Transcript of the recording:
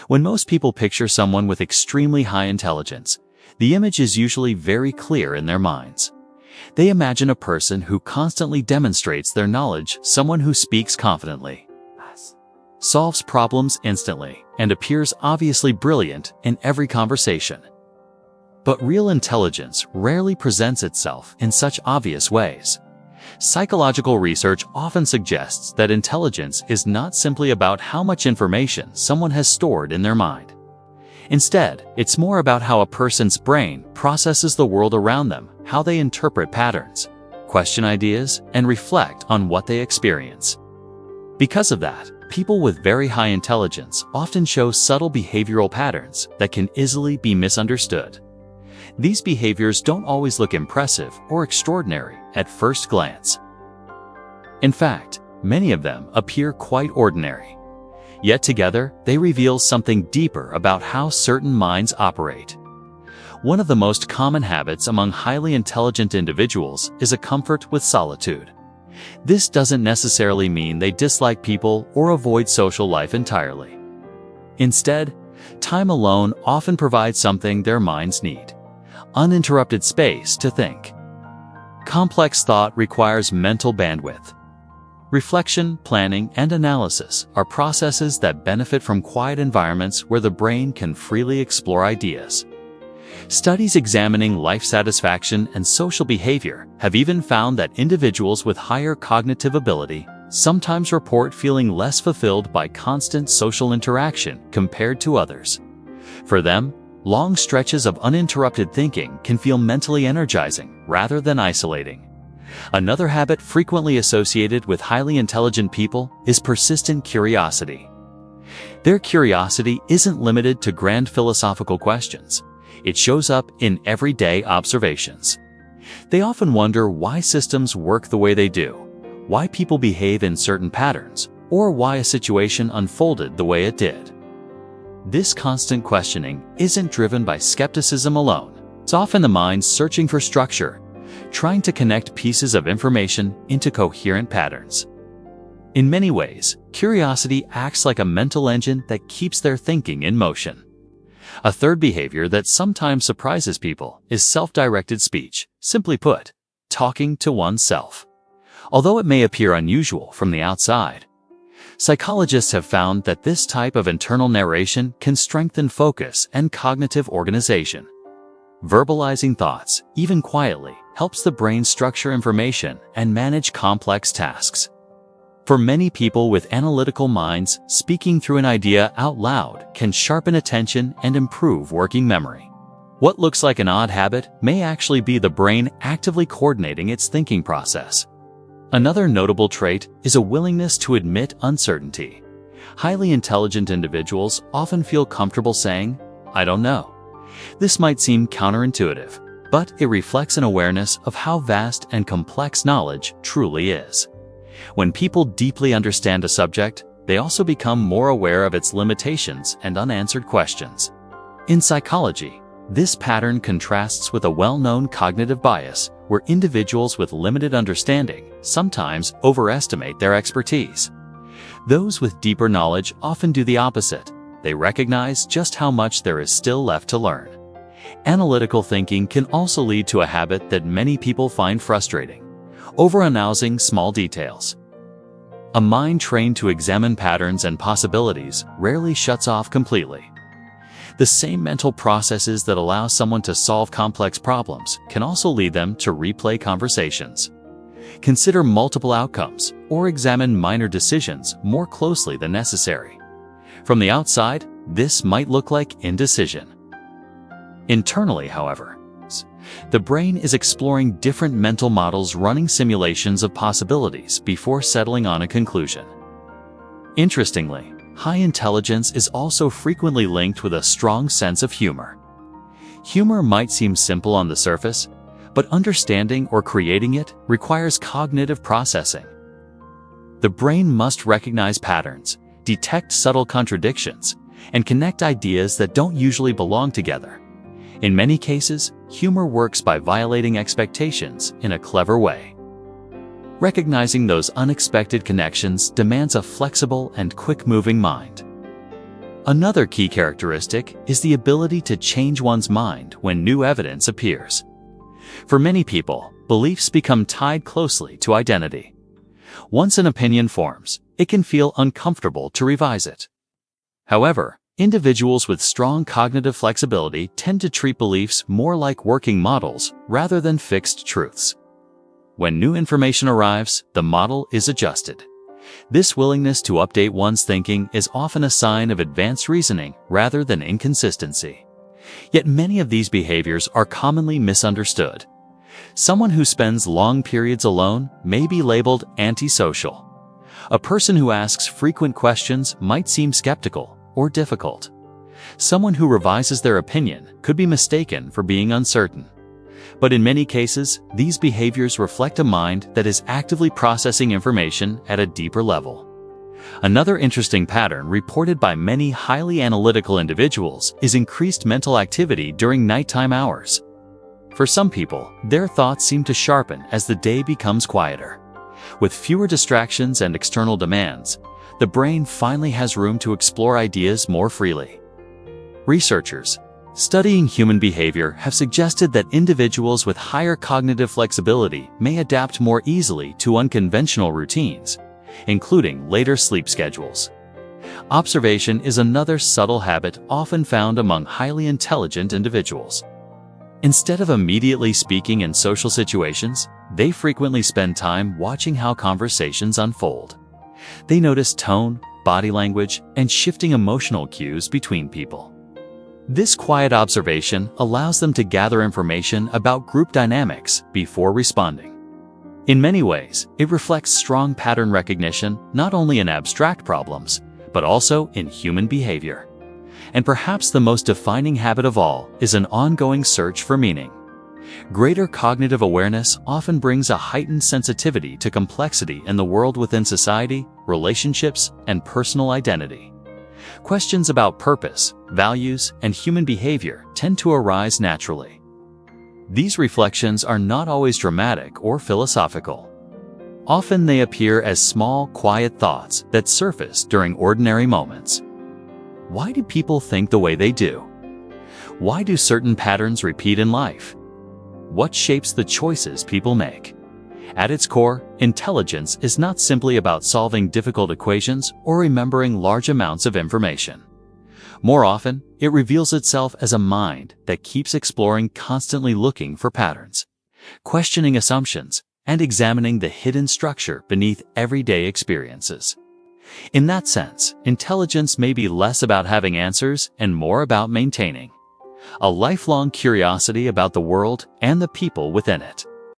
When most people picture someone with extremely high intelligence, the image is usually very clear in their minds. They imagine a person who constantly demonstrates their knowledge, someone who speaks confidently, solves problems instantly, and appears obviously brilliant in every conversation. But real intelligence rarely presents itself in such obvious ways. Psychological research often suggests that intelligence is not simply about how much information someone has stored in their mind. Instead, it's more about how a person's brain processes the world around them, how they interpret patterns, question ideas, and reflect on what they experience. Because of that, people with very high intelligence often show subtle behavioral patterns that can easily be misunderstood. These behaviors don't always look impressive or extraordinary at first glance. In fact, many of them appear quite ordinary. Yet together, they reveal something deeper about how certain minds operate. One of the most common habits among highly intelligent individuals is a comfort with solitude. This doesn't necessarily mean they dislike people or avoid social life entirely. Instead, time alone often provides something their minds need: uninterrupted space to think. Complex thought requires mental bandwidth. Reflection, planning, and analysis are processes that benefit from quiet environments where the brain can freely explore ideas. Studies examining life satisfaction and social behavior have even found that individuals with higher cognitive ability sometimes report feeling less fulfilled by constant social interaction compared to others. For them, long stretches of uninterrupted thinking can feel mentally energizing rather than isolating. Another habit frequently associated with highly intelligent people is persistent curiosity. Their curiosity isn't limited to grand philosophical questions. It shows up in everyday observations. They often wonder why systems work the way they do, why people behave in certain patterns, or why a situation unfolded the way it did. This constant questioning isn't driven by skepticism alone. It's often the mind searching for structure, trying to connect pieces of information into coherent patterns. In many ways, curiosity acts like a mental engine that keeps their thinking in motion. A third behavior that sometimes surprises people is self-directed speech, simply put, talking to oneself. Although it may appear unusual from the outside, psychologists have found that this type of internal narration can strengthen focus and cognitive organization. Verbalizing thoughts, even quietly, helps the brain structure information and manage complex tasks. For many people with analytical minds, speaking through an idea out loud can sharpen attention and improve working memory. What looks like an odd habit may actually be the brain actively coordinating its thinking process. Another notable trait is a willingness to admit uncertainty. Highly intelligent individuals often feel comfortable saying, "I don't know." This might seem counterintuitive, but it reflects an awareness of how vast and complex knowledge truly is. When people deeply understand a subject, they also become more aware of its limitations and unanswered questions. In psychology, this pattern contrasts with a well-known cognitive bias, where individuals with limited understanding sometimes overestimate their expertise. Those with deeper knowledge often do the opposite. They recognize just how much there is still left to learn. Analytical thinking can also lead to a habit that many people find frustrating: overanalyzing small details. A mind trained to examine patterns and possibilities rarely shuts off completely. The same mental processes that allow someone to solve complex problems can also lead them to replay conversations, consider multiple outcomes, or examine minor decisions more closely than necessary. From the outside, this might look like indecision. Internally, however, the brain is exploring different mental models, running simulations of possibilities before settling on a conclusion. Interestingly, high intelligence is also frequently linked with a strong sense of humor. Humor might seem simple on the surface, but understanding or creating it requires cognitive processing. The brain must recognize patterns, detect subtle contradictions, and connect ideas that don't usually belong together. In many cases, humor works by violating expectations in a clever way. Recognizing those unexpected connections demands a flexible and quick-moving mind. Another key characteristic is the ability to change one's mind when new evidence appears. For many people, beliefs become tied closely to identity. Once an opinion forms, it can feel uncomfortable to revise it. However, individuals with strong cognitive flexibility tend to treat beliefs more like working models rather than fixed truths. When new information arrives, the model is adjusted. This willingness to update one's thinking is often a sign of advanced reasoning rather than inconsistency. Yet many of these behaviors are commonly misunderstood. Someone who spends long periods alone may be labeled antisocial. A person who asks frequent questions might seem skeptical or difficult. Someone who revises their opinion could be mistaken for being uncertain. But in many cases, these behaviors reflect a mind that is actively processing information at a deeper level. Another interesting pattern reported by many highly analytical individuals is increased mental activity during nighttime hours. For some people, their thoughts seem to sharpen as the day becomes quieter. With fewer distractions and external demands, the brain finally has room to explore ideas more freely. Researchers studying human behavior have suggested that individuals with higher cognitive flexibility may adapt more easily to unconventional routines, including later sleep schedules. Observation is another subtle habit often found among highly intelligent individuals. Instead of immediately speaking in social situations, they frequently spend time watching how conversations unfold. They notice tone, body language, and shifting emotional cues between people. This quiet observation allows them to gather information about group dynamics before responding. In many ways, it reflects strong pattern recognition not only in abstract problems, but also in human behavior. And perhaps the most defining habit of all is an ongoing search for meaning. Greater cognitive awareness often brings a heightened sensitivity to complexity in the world within society, relationships, and personal identity. Questions about purpose, values, and human behavior tend to arise naturally. These reflections are not always dramatic or philosophical. Often they appear as small, quiet thoughts that surface during ordinary moments. Why do people think the way they do? Why do certain patterns repeat in life? What shapes the choices people make? At its core, intelligence is not simply about solving difficult equations or remembering large amounts of information. More often, it reveals itself as a mind that keeps exploring, constantly looking for patterns, questioning assumptions, and examining the hidden structure beneath everyday experiences. In that sense, intelligence may be less about having answers and more about maintaining a lifelong curiosity about the world and the people within it.